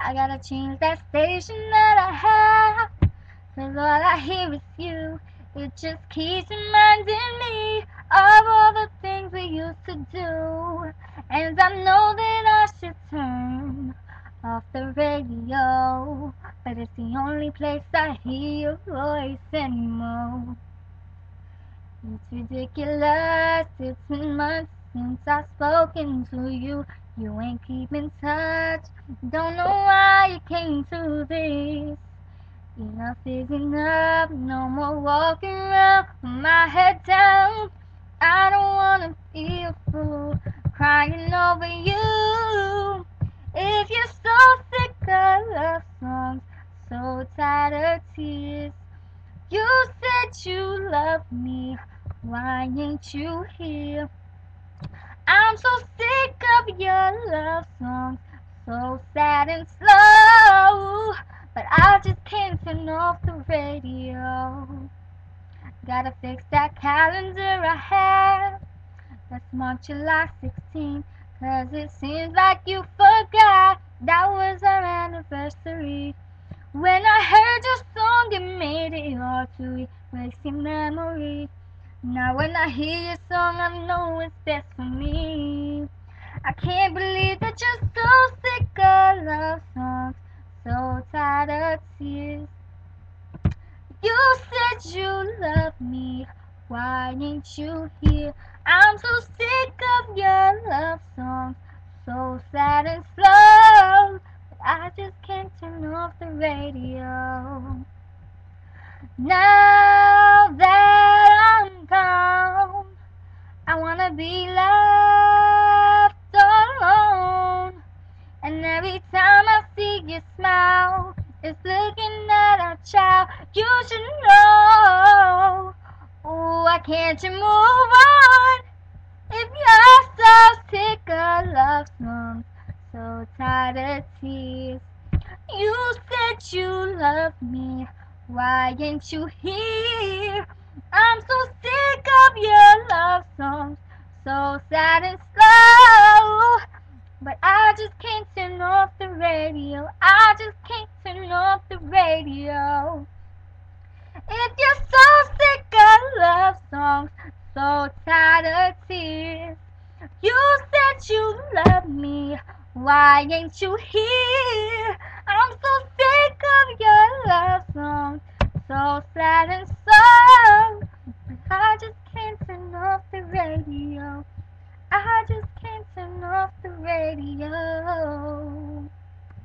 I gotta change that station that I have, 'cause all I hear is you. It just keeps reminding me of all the things we used to do. And I know that I should turn off the radio, but it's the only place I hear your voice anymore. It's ridiculous, it's been months since I've spoken to you. You ain't keeping touch, don't know why you came to this. Enough is enough, no more walking around with my head down. I don't wanna be a fool, crying over you. If you're so sick of love songs, so tired of tears, you said you loved me, why ain't you here? I'm so sick of your love songs, so sad and slow, but I just can't turn off the radio. Gotta fix that calendar I have, that's March, July 16, 'cause it seems like you forgot that was our anniversary. When I heard your song, it made it hard to erase your memory. Now when I hear your song, I know it's best for me. I can't believe that you're so sick of love songs, so tired of tears. You said you love me, why ain't you here? I'm so sick of your love songs, so sad and slow, but I just can't turn off the radio. Now that I'm gone, I wanna be left alone. And every time I see you smile, it's looking at a child. You should know, ooh, why can't you move on? If you're so sick of love songs, so tired of tears. You said you loved me, why ain't you here? I'm so sick of your love songs, so sad and slow, but I just can't turn off the radio. I just can't turn off the radio. If you're so sick of love songs, so tired of tears, you said you love me, why ain't you here? I'm so sick of your love songs, so sad and slow, but I just can't turn off the radio. I just can't turn off the radio.